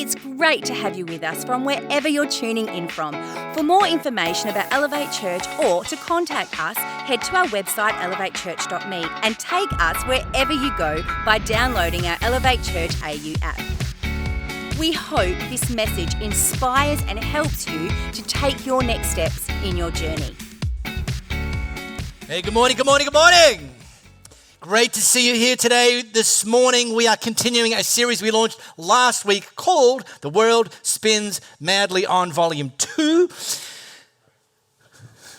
It's great to have you with us from wherever you're tuning in from. For more information about Elevate Church or to contact us, head to our website elevatechurch.me and take us wherever you go by downloading our Elevate Church AU app. We hope this message inspires and helps you to take your next steps in your journey. Hey, good morning, good morning, good morning. Great to see you here today. This morning we are continuing a series we launched last week called The World Spins Madly On Volume 2,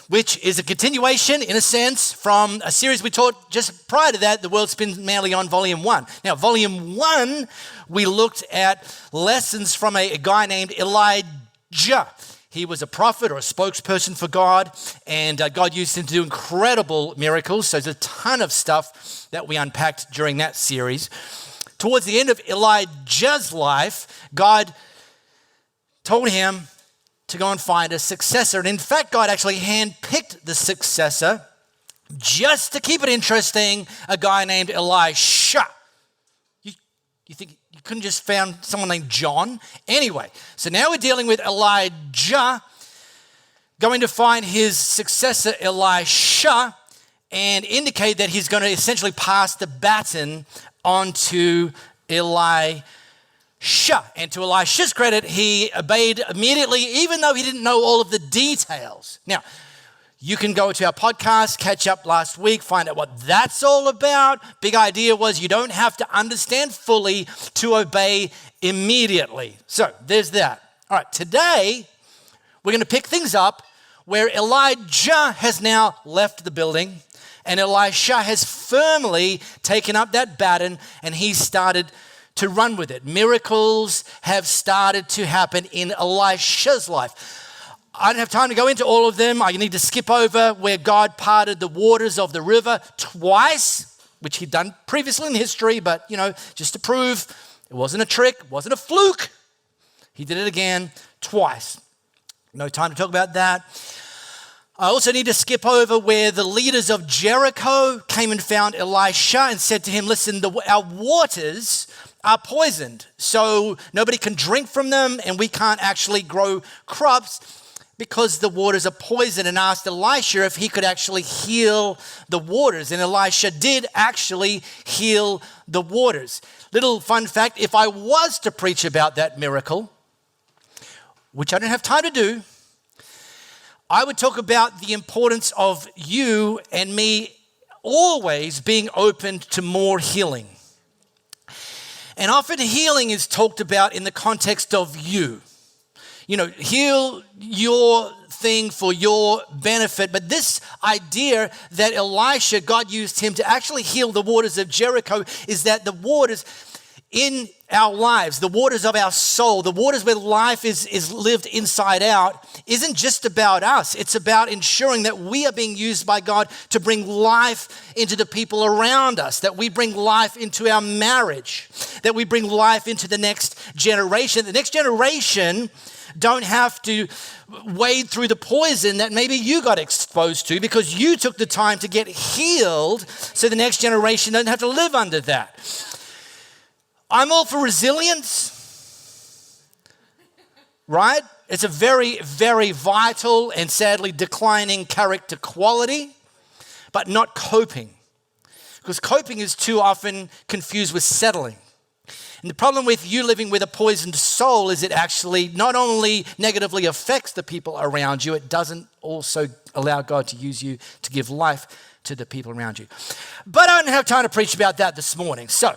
which is a continuation, in a sense, from a series we taught just prior to that, The World Spins Madly On Volume 1. Now, Volume 1, we looked at lessons from a guy named Elijah. He was a prophet or a spokesperson for God, and God used him to do incredible miracles. So there's a ton of stuff that we unpacked during that series. Towards the end of Elijah's life, God told him to go and find a successor. And in fact, God actually handpicked the successor just to keep it interesting, a guy named Elisha. You think you couldn't just found someone named John? Anyway, so now we're dealing with Elijah going to find his successor Elisha and indicate that he's going to essentially pass the baton on to Elisha. And to Elisha's credit, he obeyed immediately, even though he didn't know all of the details. Now, you can go to our podcast, catch up last week, find out what that's all about. Big idea was you don't have to understand fully to obey immediately. So there's that. All right, today we're going to pick things up where Elijah has now left the building and Elisha has firmly taken up that baton and he started to run with it. Miracles have started to happen in Elisha's life. I don't have time to go into all of them. I need to skip over where God parted the waters of the river twice, which he'd done previously in history, but, just to prove it wasn't a trick, it wasn't a fluke. He did it again twice. No time to talk about that. I also need to skip over where the leaders of Jericho came and found Elisha and said to him, listen, our waters are poisoned, so nobody can drink from them and we can't actually grow crops because the waters are poison, and asked Elisha if he could actually heal the waters. And Elisha did actually heal the waters. Little fun fact, if I was to preach about that miracle, which I don't have time to do, I would talk about the importance of you and me always being open to more healing. And often healing is talked about in the context of you. Heal your thing for your benefit. But this idea that Elisha, God used him to actually heal the waters of Jericho, is that the waters in our lives, the waters of our soul, the waters where life is lived inside out, isn't just about us. It's about ensuring that we are being used by God to bring life into the people around us, that we bring life into our marriage, that we bring life into the next generation. The next generation don't have to wade through the poison that maybe you got exposed to because you took the time to get healed so the next generation doesn't have to live under that. I'm all for resilience, right? It's a very, very vital and sadly declining character quality, but not coping, because coping is too often confused with settling. And the problem with you living with a poisoned soul is it actually not only negatively affects the people around you, it doesn't also allow God to use you to give life to the people around you. But I don't have time to preach about that this morning. So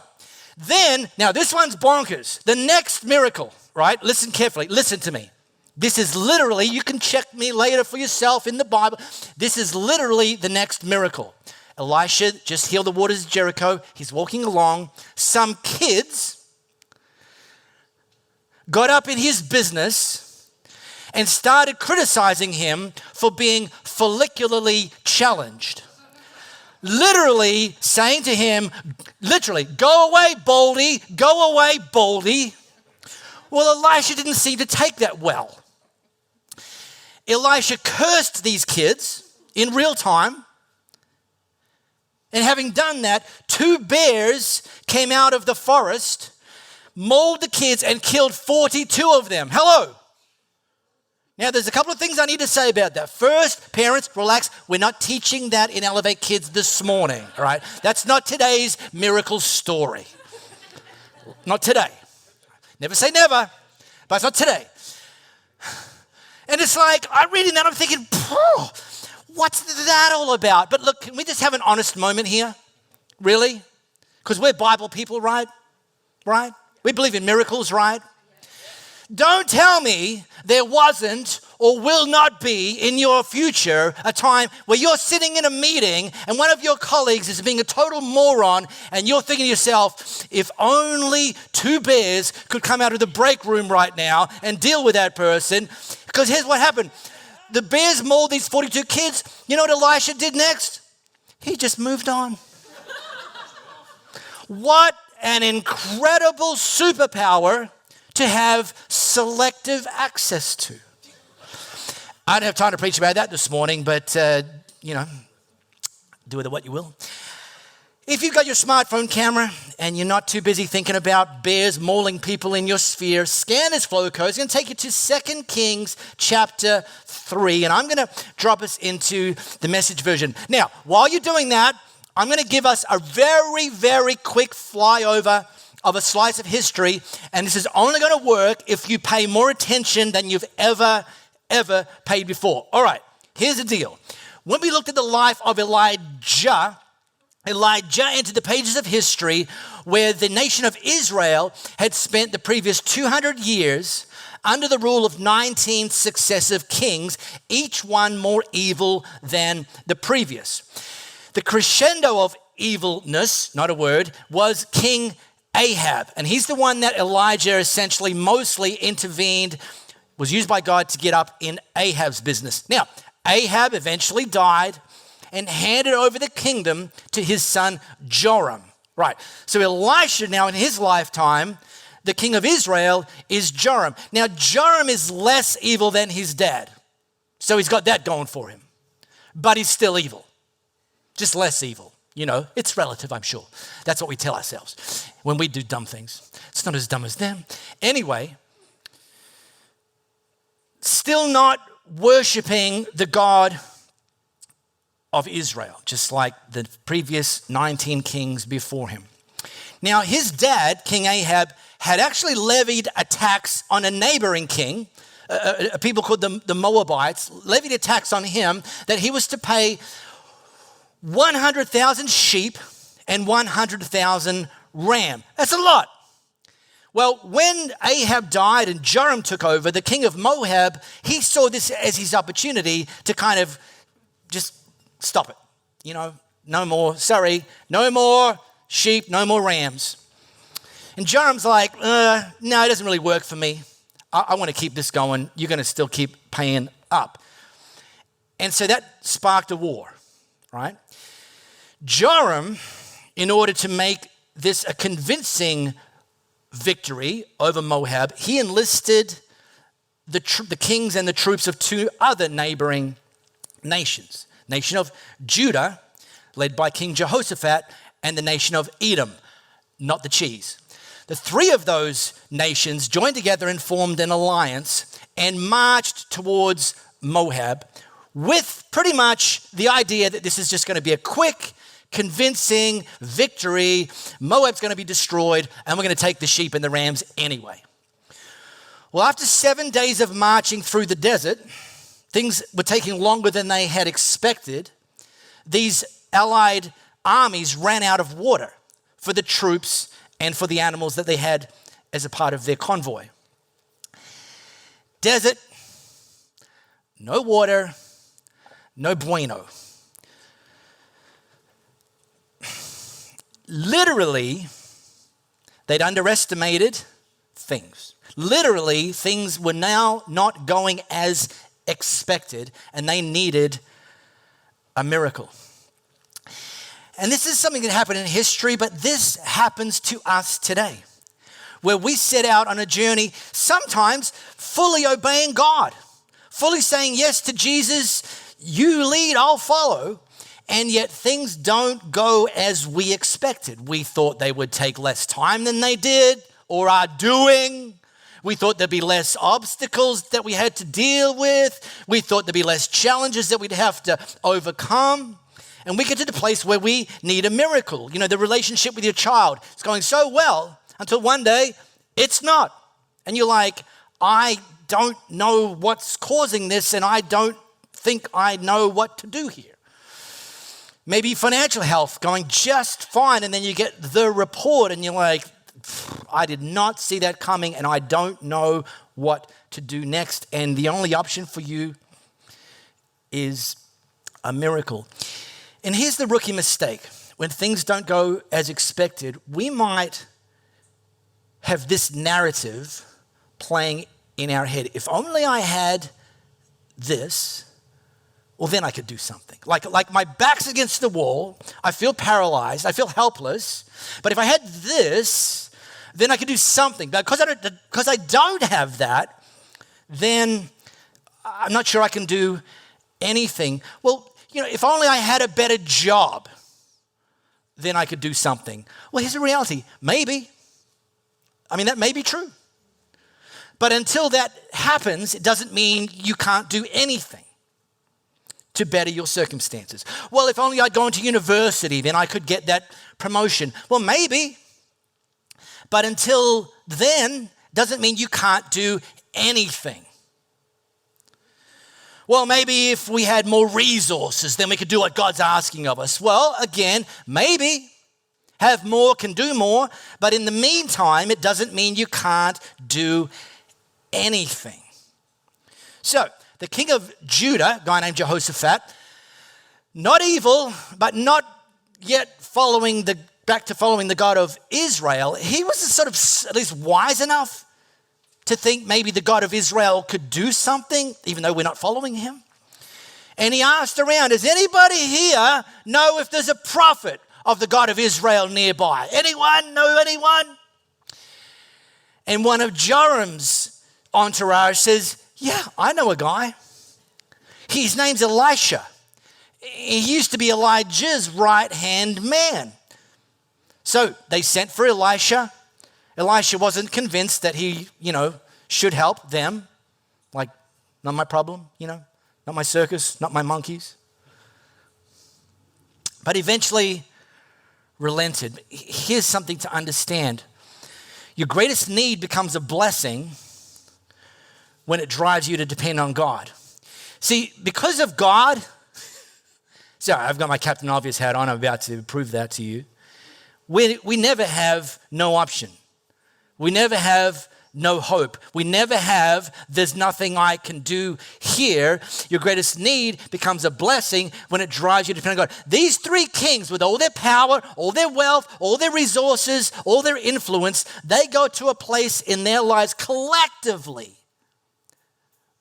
then, now this one's bonkers. The next miracle, right? Listen carefully. Listen to me. This is literally, you can check me later for yourself in the Bible. This is literally the next miracle. Elisha just healed the waters of Jericho. He's walking along. Some kids got up in his business and started criticizing him for being follicularly challenged. Literally saying to him, go away, Baldy, go away, Baldy. Well, Elisha didn't seem to take that well. Elisha cursed these kids in real time. And having done that, 2 bears came out of the forest, mauled the kids and killed 42 of them. Hello. Now, there's a couple of things I need to say about that. First, parents, relax. We're not teaching that in Elevate Kids this morning, all right? That's not today's miracle story. Not today. Never say never, but it's not today. And it's like, I'm reading that, I'm thinking, what's that all about? But look, can we just have an honest moment here? Really? Because we're Bible people, right? Right? We believe in miracles, right? Don't tell me there wasn't or will not be in your future a time where you're sitting in a meeting and one of your colleagues is being a total moron and you're thinking to yourself, if only 2 bears could come out of the break room right now and deal with that person. Because here's what happened. The bears mauled these 42 kids. You know what Elisha did next? He just moved on. What an incredible superpower to have selective access to. I don't have time to preach about that this morning, but, do with it what you will. If you've got your smartphone camera and you're not too busy thinking about bears mauling people in your sphere, scan this flow code. It's going to take you to 2 Kings chapter 3, and I'm going to drop us into the Message version. Now, while you're doing that, I'm going to give us a very, very quick flyover of a slice of history, and this is only going to work if you pay more attention than you've ever paid before. All right, here's the deal. When we looked at the life of Elijah entered the pages of history where the nation of Israel had spent the previous 200 years under the rule of 19 successive kings, each one more evil than the previous. The crescendo of evilness, not a word, was King Ahab, and he's the one that Elijah essentially mostly intervened, was used by God to get up in Ahab's business. Now, Ahab eventually died and handed over the kingdom to his son Joram. Right, so Elisha now in his lifetime, the king of Israel is Joram. Now, Joram is less evil than his dad, so he's got that going for him, but he's still evil, just less evil. You know, it's relative, I'm sure. That's what we tell ourselves when we do dumb things. It's not as dumb as them. Anyway, still not worshiping the God of Israel, just like the previous 19 kings before him. Now, his dad, King Ahab, had actually levied a tax on a neighboring king, a people called the Moabites, levied a tax on him that he was to pay 100,000 sheep and 100,000 ram. That's a lot. Well, when Ahab died and Joram took over, the king of Moab, he saw this as his opportunity to kind of just stop it. You know, no more sheep, no more rams. And Joram's like, no, it doesn't really work for me. I want to keep this going. You're going to still keep paying up. And so that sparked a war, right? Joram, in order to make this a convincing victory over Moab, he enlisted the kings and the troops of 2 other neighboring nations. Nation of Judah, led by King Jehoshaphat, and the nation of Edom, not the cheese. The 3 of those nations joined together and formed an alliance and marched towards Moab with pretty much the idea that this is just going to be a quick, convincing victory. Moab's going to be destroyed, and we're going to take the sheep and the rams anyway. Well, after 7 days of marching through the desert, things were taking longer than they had expected. These allied armies ran out of water for the troops and for the animals that they had as a part of their convoy. Desert, no water, no bueno. Literally, they'd underestimated things. Literally, things were now not going as expected, and they needed a miracle. And this is something that happened in history, but this happens to us today, where we set out on a journey, sometimes fully obeying God, fully saying yes to Jesus, you lead, I'll follow, and yet things don't go as we expected. We thought they would take less time than they did, or our doing. We thought there'd be less obstacles that we had to deal with. We thought there'd be less challenges that we'd have to overcome. And we get to the place where we need a miracle. You know, the relationship with your child is going so well until one day it's not. And you're like, I don't know what's causing this, and I don't think I know what to do here. Maybe financial health going just fine, and then you get the report and you're like, I did not see that coming, and I don't know what to do next. And the only option for you is a miracle. And here's the rookie mistake. When things don't go as expected, we might have this narrative playing in our head. If only I had this, well, then I could do something. Like my back's against the wall. I feel paralyzed. I feel helpless. But if I had this, then I could do something. But because I don't have that, then I'm not sure I can do anything. Well, you know, if only I had a better job, then I could do something. Well, here's the reality. Maybe. I mean, that may be true. But until that happens, it doesn't mean you can't do anything to better your circumstances. Well, if only I'd gone to university, then I could get that promotion. Well, maybe. But until then, doesn't mean you can't do anything. Well, maybe if we had more resources, then we could do what God's asking of us. Well, again, maybe. Have more, can do more. But in the meantime, it doesn't mean you can't do anything. So, the king of Judah, a guy named Jehoshaphat, not evil, but not yet back to following the God of Israel, he was sort of at least wise enough to think maybe the God of Israel could do something, even though we're not following him. And he asked around, does anybody here know if there's a prophet of the God of Israel nearby? Anyone? Know anyone? And one of Joram's entourage says, yeah, I know a guy. His name's Elisha. He used to be Elijah's right-hand man. So they sent for Elisha. Elisha wasn't convinced that he, should help them. Like, not my problem, not my circus, not my monkeys. But eventually relented. Here's something to understand. Your greatest need becomes a blessing when it drives you to depend on God. See, because of God, sorry, I've got my Captain Obvious hat on. I'm about to prove that to you. We never have no option. We never have no hope. We never have, there's nothing I can do here. Your greatest need becomes a blessing when it drives you to depend on God. These three kings, with all their power, all their wealth, all their resources, all their influence, they go to a place in their lives collectively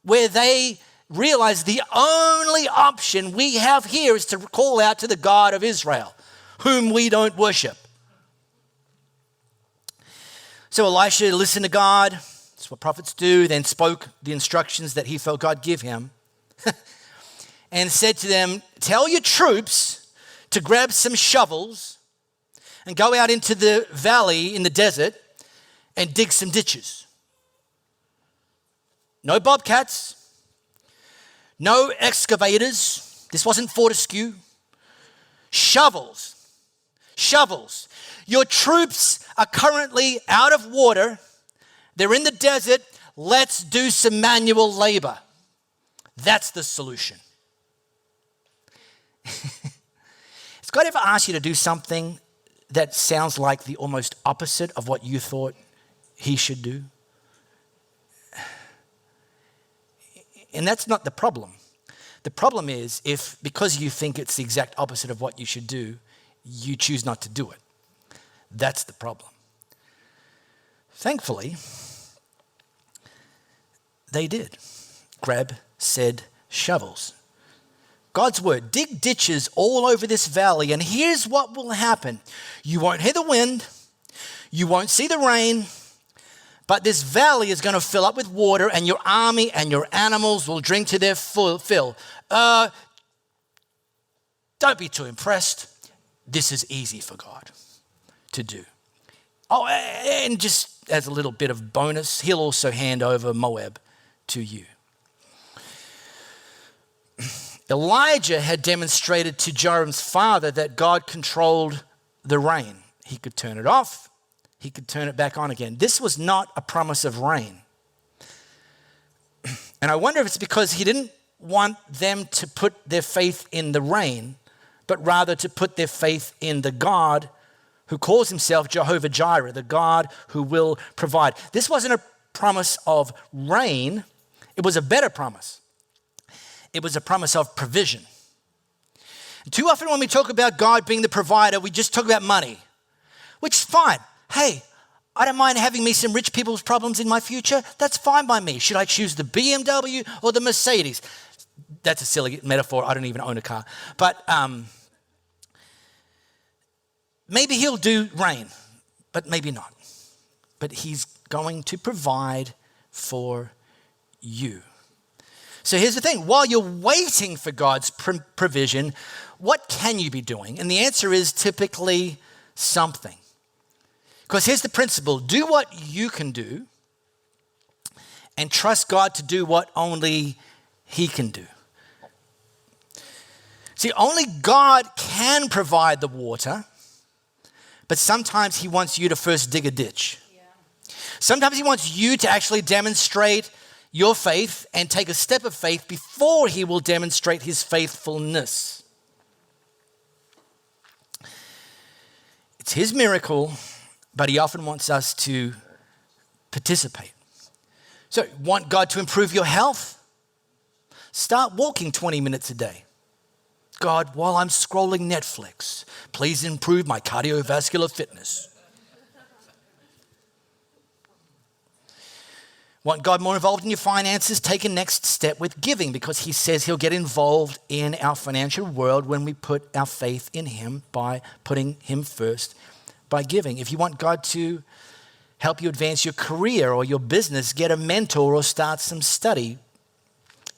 where they realize the only option we have here is to call out to the God of Israel, whom we don't worship. So Elisha listened to God. That's what prophets do. Then spoke the instructions that he felt God give him. And said to them, tell your troops to grab some shovels and go out into the valley in the desert and dig some ditches. No bobcats. No excavators. This wasn't Fortescue. Shovels. Shovels. Your troops are currently out of water. They're in the desert. Let's do some manual labor. That's the solution. Has God ever asked you to do something that sounds like the almost opposite of what you thought he should do? And that's not the problem. The problem is if, because you think it's the exact opposite of what you should do, you choose not to do it. That's the problem. Thankfully, they did. Grab said shovels. God's word, dig ditches all over this valley, and here's what will happen. You won't hear the wind, you won't see the rain, but this valley is going to fill up with water, and your army and your animals will drink to their fill. Don't be too impressed. This is easy for God to do. Oh, and just just as a little bit of bonus, he'll also hand over Moab to you. Elijah had demonstrated to Joram's father that God controlled the rain. He could turn it off. He could turn it back on again. This was not a promise of rain. And I wonder if it's because he didn't want them to put their faith in the rain, but rather to put their faith in the God who calls himself Jehovah Jireh, the God who will provide. This wasn't a promise of rain. It was a better promise. It was a promise of provision. And too often when we talk about God being the provider, we just talk about money, which is fine. Hey, I don't mind having me some rich people's problems in my future. That's fine by me. Should I choose the BMW or the Mercedes? That's a silly metaphor. I don't even own a car. But maybe he'll do rain, but maybe not. But he's going to provide for you. So here's the thing. While you're waiting for God's provision, what can you be doing? And the answer is typically something. Because here's the principle. Do what you can do and trust God to do what only he can do. See, only God can provide the water, but sometimes he wants you to first dig a ditch. Sometimes he wants you to actually demonstrate your faith and take a step of faith before he will demonstrate his faithfulness. It's his miracle, but he often wants us to participate. So, want God to improve your health? Start walking 20 minutes a day. God, while I'm scrolling Netflix, please improve my cardiovascular fitness. Want God more involved in your finances? Take a next step with giving, because he says he'll get involved in our financial world when we put our faith in him by putting him first by giving. If you want God to help you advance your career or your business, get a mentor or start some study.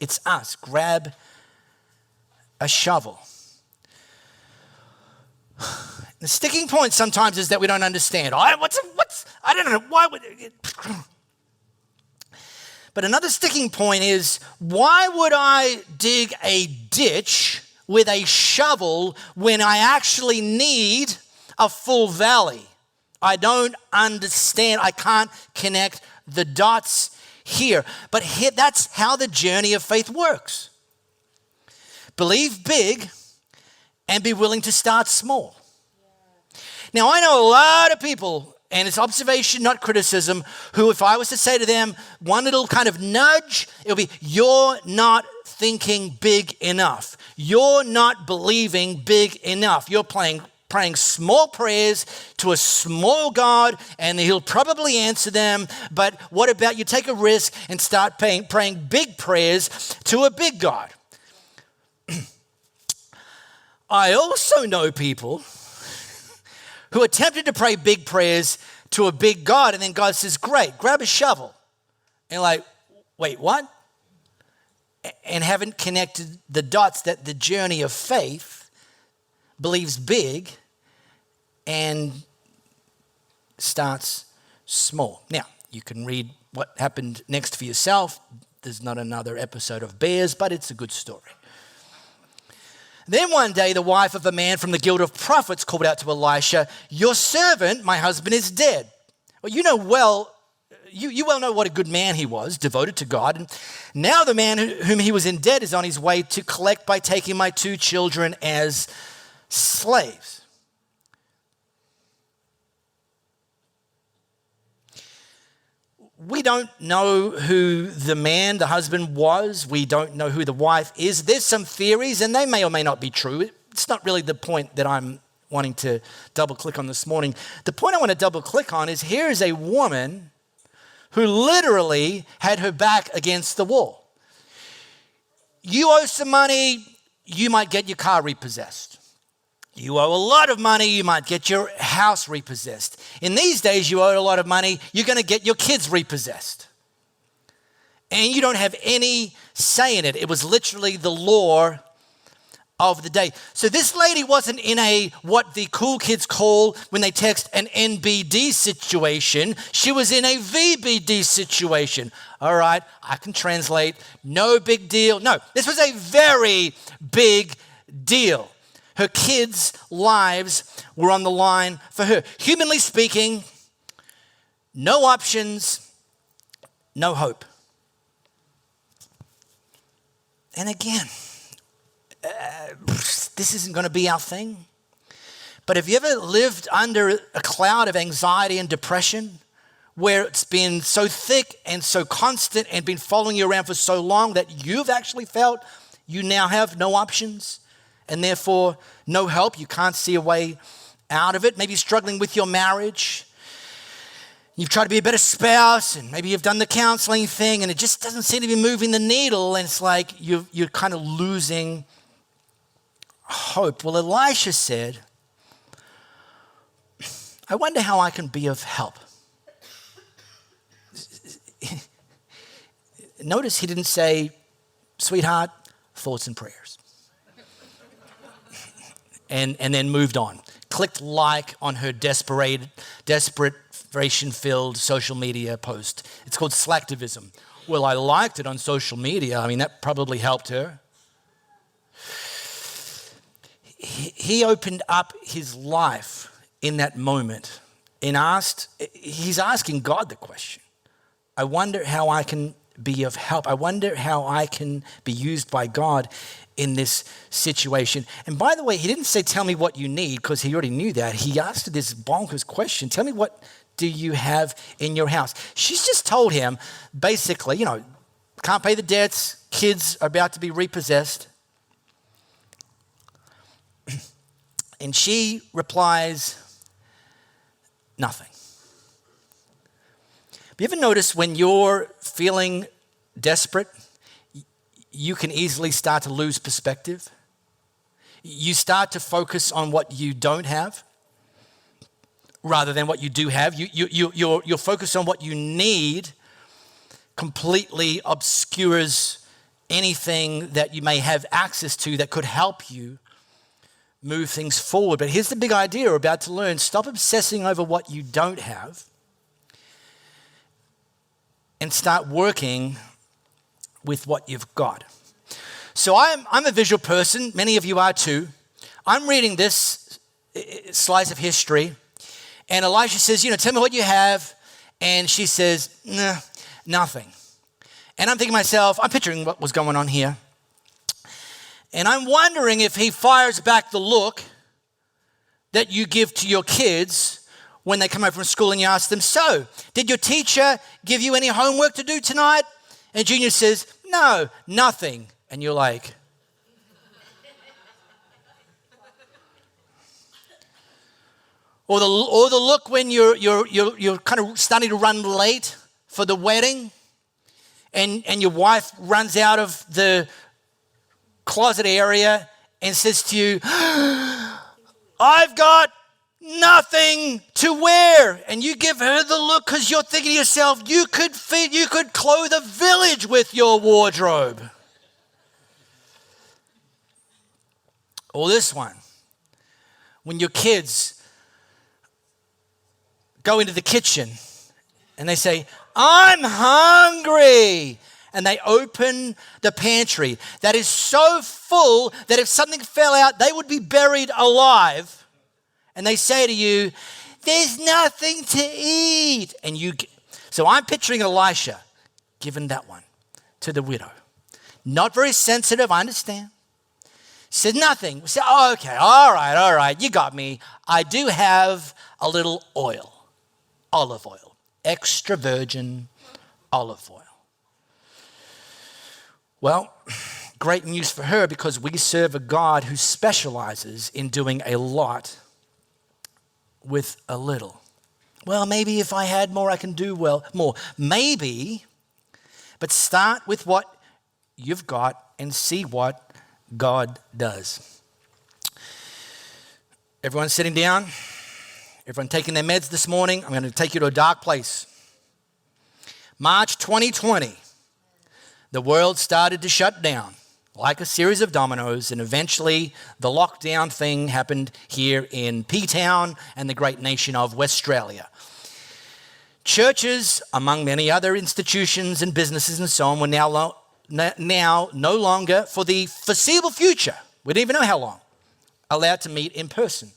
It's us. Grab a shovel. The sticking point sometimes is that we don't understand. I don't know. Why would it? But another sticking point is, why would I dig a ditch with a shovel when I actually need a full valley? I don't understand. I can't connect the dots here. But here, that's how the journey of faith works. Believe big and be willing to start small. Now, I know a lot of people, and it's observation, not criticism, who if I was to say to them one little kind of nudge, it would be, you're not thinking big enough. You're not believing big enough. You're praying small prayers to a small God, and he'll probably answer them. But what about you take a risk and start praying big prayers to a big God? I also know people who are tempted to pray big prayers to a big God, and then God says, great, grab a shovel. And like, wait, what? And haven't connected the dots that the journey of faith believes big and starts small. Now, you can read what happened next for yourself. There's not another episode of Bears, but it's a good story. Then one day, the wife of a man from the guild of prophets called out to Elisha, your servant, my husband, is dead. Well, you well know what a good man he was, devoted to God. And now the man whom he was in debt is on his way to collect by taking my 2 children as slaves. We don't know who the man, the husband was. We don't know who the wife is. There's some theories, and they may or may not be true. It's not really the point that I'm wanting to double click on this morning. The point I want to double click on is, here is a woman who literally had her back against the wall. You owe some money, you might get your car repossessed. You owe a lot of money, you might get your house repossessed. In these days, you owe a lot of money, you're going to get your kids repossessed. And you don't have any say in it. It was literally the law of the day. So this lady wasn't in a, what the cool kids call when they text, an NBD situation. She was in a VBD situation. All right, I can translate. No big deal. No, this was a very big deal. Her kids' lives were on the line for her. Humanly speaking, no options, no hope. And again, this isn't going to be our thing. But have you ever lived under a cloud of anxiety and depression where it's been so thick and so constant and been following you around for so long that you've actually felt you now have no options and therefore no help? You can't see a way out of it. Maybe you're struggling with your marriage. You've tried to be a better spouse, and maybe you've done the counseling thing, and it just doesn't seem to be moving the needle, and it's like you're kind of losing hope. Well, Elisha said, I wonder how I can be of help. Notice he didn't say, sweetheart, thoughts and prayers. And then moved on. Clicked like on her desperation-filled social media post. It's called slacktivism. Well, I liked it on social media. I mean, that probably helped her. He opened up his life in that moment and he's asking God the question. I wonder how I can be of help. I wonder how I can be used by God in this situation. And by the way, he didn't say, tell me what you need, because he already knew that. He asked this bonkers question. Tell me, what do you have in your house? She's just told him, basically, can't pay the debts, kids are about to be repossessed. And she replies, nothing. Have you ever noticed when you're feeling desperate, you can easily start to lose perspective? You start to focus on what you don't have rather than what you do have. Your focus on what you need completely obscures anything that you may have access to that could help you move things forward. But here's the big idea we're about to learn. Stop obsessing over what you don't have and start working with what you've got. So I'm a visual person. Many of you are too. I'm reading this slice of history, and Elisha says, tell me what you have. And she says, nah, nothing. And I'm thinking to myself, I'm picturing what was going on here. And I'm wondering if he fires back the look that you give to your kids when they come home from school and you ask them, so, did your teacher give you any homework to do tonight? And Junior says, no, nothing. And you're like, or the look when you're kind of starting to run late for the wedding, and your wife runs out of the closet area and says to you, I've got nothing to wear. And you give her the look because you're thinking to yourself, you could clothe a village with your wardrobe. Or this one, when your kids go into the kitchen and they say, I'm hungry. And they open the pantry that is so full that if something fell out, they would be buried alive. And they say to you, there's nothing to eat. So I'm picturing Elisha giving that one to the widow. Not very sensitive, I understand. Said nothing. We said, oh, okay, all right, you got me. I do have a little oil, olive oil, extra virgin olive oil. Well, great news for her because we serve a God who specializes in doing a lot with a little. Well, maybe if I had more, I can do more. Maybe, but start with what you've got and see what God does. Everyone sitting down? Everyone taking their meds this morning? I'm going to take you to a dark place. March 2020. The world started to shut down. like a series of dominoes, and eventually the lockdown thing happened here in P-Town and the great nation of Westralia. Churches, among many other institutions and businesses and so on, were now no longer, for the foreseeable future, we don't even know how long, allowed to meet in person.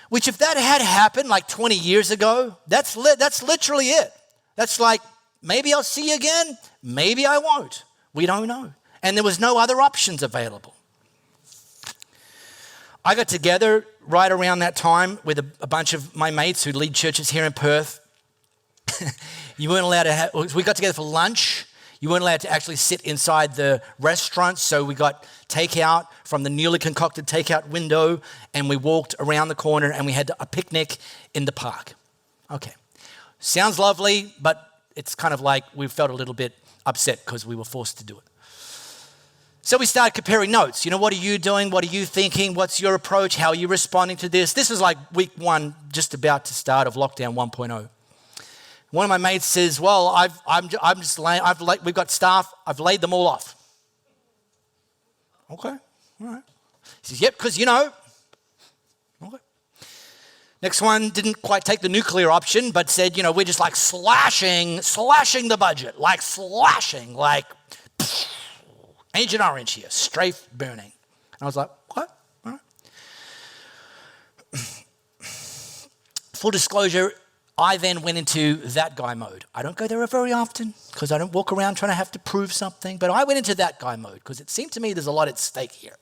Which, if that had happened like 20 years ago, that's literally it. That's like, maybe I'll see you again, maybe I won't. We don't know. And there was no other options available. I got together right around that time with a bunch of my mates who lead churches here in Perth. You weren't allowed to we got together for lunch. You weren't allowed to actually sit inside the restaurant, so we got takeout from the newly concocted takeout window, and we walked around the corner and we had a picnic in the park. Okay. Sounds lovely, but it's kind of like we felt a little bit upset because we were forced to do it. So we started comparing notes. What are you doing? What are you thinking? What's your approach? How are you responding to this? This was like week 1, just about to start of lockdown 1.0. One of my mates says, "Well, we've got staff. I've laid them all off." Okay, all right. He says, "Yep, because Okay. Next one didn't quite take the nuclear option, but said, we're just like slashing the budget, like slashing, like Agent Orange here, strafe burning." And I was like, what? All right. Full disclosure, I then went into that guy mode. I don't go there very often because I don't walk around trying to have to prove something, but I went into that guy mode because it seemed to me there's a lot at stake here.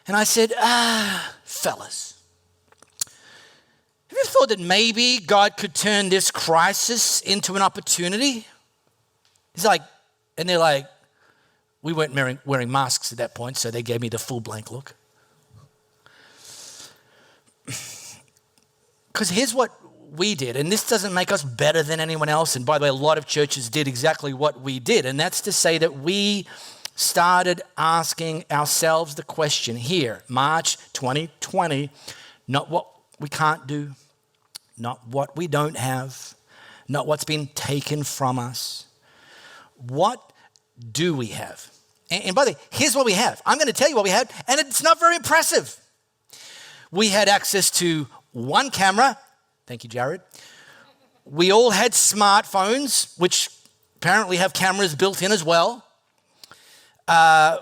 And I said, fellas, have you thought that maybe God could turn this crisis into an opportunity? He's like, and they're like, we weren't wearing masks at that point, so they gave me the full blank look. Because here's what we did, and this doesn't make us better than anyone else. And by the way, a lot of churches did exactly what we did, and that's to say that we started asking ourselves the question here, March 2020, not what we can't do, not what we don't have, not what's been taken from us. What do we have? And by the way, here's what we have. I'm going to tell you what we had, and it's not very impressive. We had access to one camera. Thank you, Jared. We all had smartphones, which apparently have cameras built in as well. Our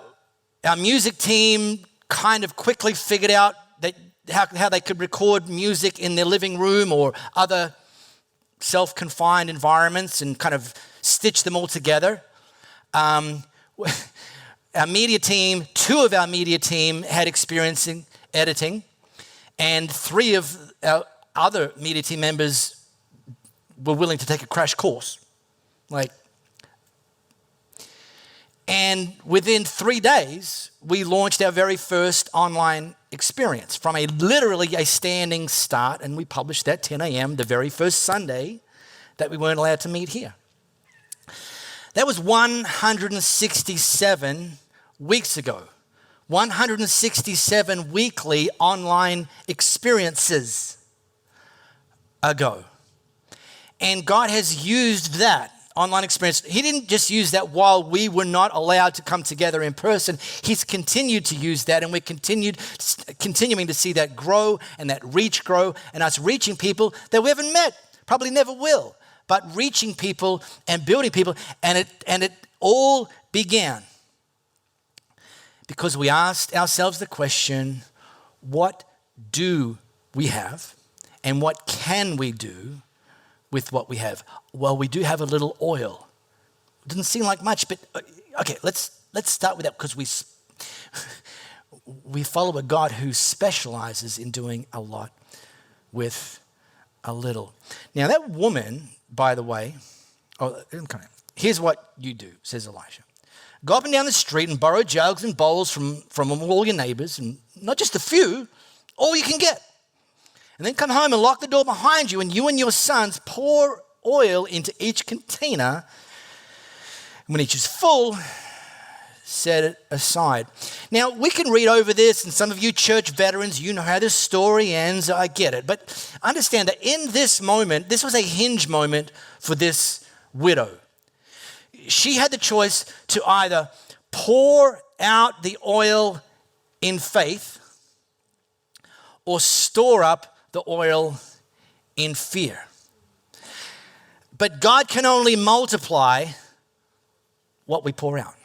music team kind of quickly figured out that how they could record music in their living room or other self-confined environments and kind of stitch them all together. Our media team, 2 of our media team had experience in editing, and 3 of our other media team members were willing to take a crash course. And within 3 days, we launched our very first online experience from literally a standing start, and we published at 10 a.m. the very first Sunday that we weren't allowed to meet here. That was 167 weeks ago. 167 weekly online experiences ago. And God has used that online experience. He didn't just use that while we were not allowed to come together in person. He's continued to use that, and we're continuing to see that grow and that reach grow, and us reaching people that we haven't met, probably never will, but reaching people and building people. And it all began because we asked ourselves the question, what do we have and what can we do with what we have? Well, we do have a little oil. It doesn't seem like much, but okay, let's start with that because we follow a God who specializes in doing a lot with a little. Now that woman, by the way, here's what you do, says Elijah. Go up and down the street and borrow jugs and bowls from all your neighbors, and not just a few, all you can get. And then come home and lock the door behind you, and your sons pour oil into each container. When each is full, set it aside. Now, we can read over this, and some of you church veterans, you know how this story ends. I get it. But understand that in this moment, this was a hinge moment for this widow. She had the choice to either pour out the oil in faith or store up the oil in fear. But God can only multiply what we pour out.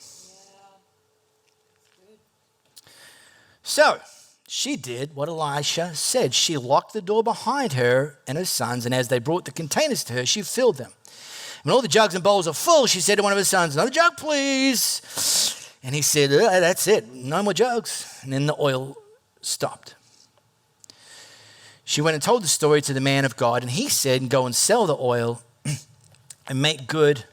So she did what Elisha said. She locked the door behind her and her sons, and as they brought the containers to her, she filled them. When all the jugs and bowls are full, she said to one of her sons, "Another jug, please." And he said, "That's it, no more jugs." And then the oil stopped. She went and told the story to the man of God, and he said, "Go and sell the oil and make good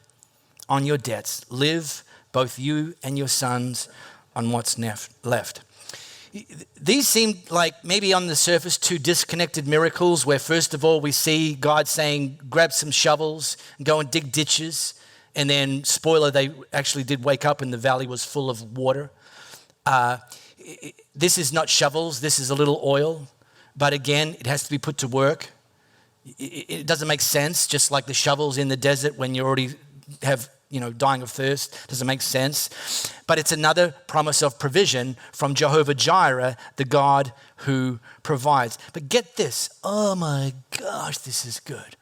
on your debts. Live, both you and your sons, on what's left." These seem like maybe on the surface two disconnected miracles where first of all we see God saying, grab some shovels and go and dig ditches. And then, spoiler, they actually did wake up and the valley was full of water. This is not shovels, this is a little oil. But again, it has to be put to work. It doesn't make sense, just like the shovels in the desert when you already have, dying of thirst. Doesn't make sense. But it's another promise of provision from Jehovah Jireh, the God who provides. But get this. Oh my gosh, this is good.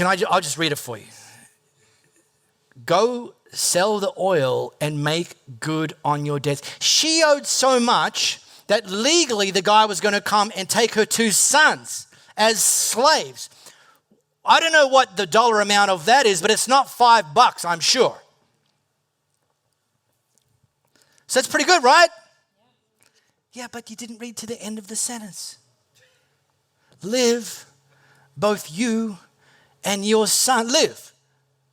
I'll just read it for you. Go sell the oil and make good on your debts. She owed so much that legally the guy was going to come and take her 2 sons as slaves. I don't know what the dollar amount of that is, but it's not $5, I'm sure. So that's pretty good, right? Yeah, but you didn't read to the end of the sentence. Live, both you and your son. Live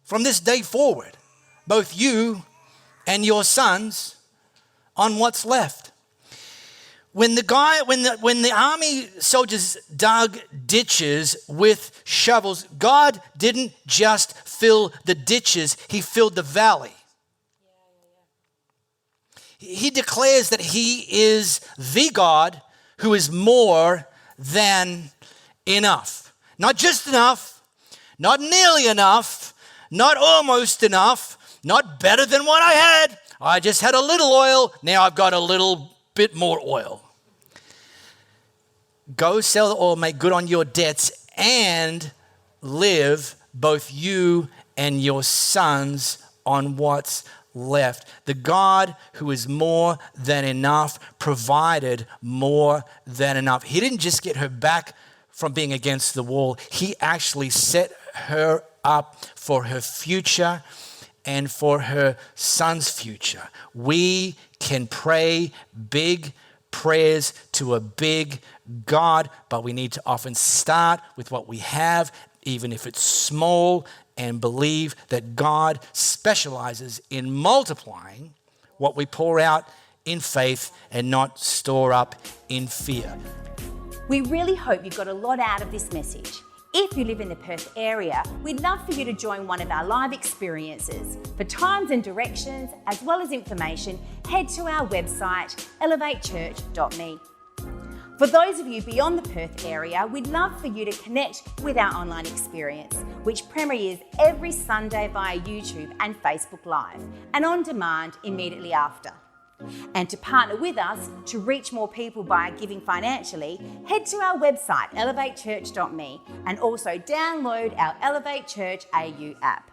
from this day forward, both you and your sons, on what's left. When the army soldiers dug ditches with shovels, God didn't just fill the ditches, he filled the valley. He declares that he is the God who is more than enough. Not just enough, not nearly enough, not almost enough, not better than what I had. I just had a little oil, now I've got a little bit more oil. Go sell the oil, make good on your debts, and live, both you and your sons, on what's left. The God who is more than enough provided more than enough. He didn't just get her back from being against the wall. He actually set her up for her future and for her son's future. We can pray big prayers to a big God, but we need to often start with what we have, even if it's small, and believe that God specializes in multiplying what we pour out in faith and not store up in fear. We really hope you got a lot out of this message. If you live in the Perth area, we'd love for you to join one of our live experiences. For times and directions, as well as information, head to our website, elevatechurch.me. For those of you beyond the Perth area, we'd love for you to connect with our online experience, which premieres every Sunday via YouTube and Facebook Live, and on demand immediately after. And to partner with us to reach more people by giving financially, head to our website, elevatechurch.me, and also download our Elevate Church AU app.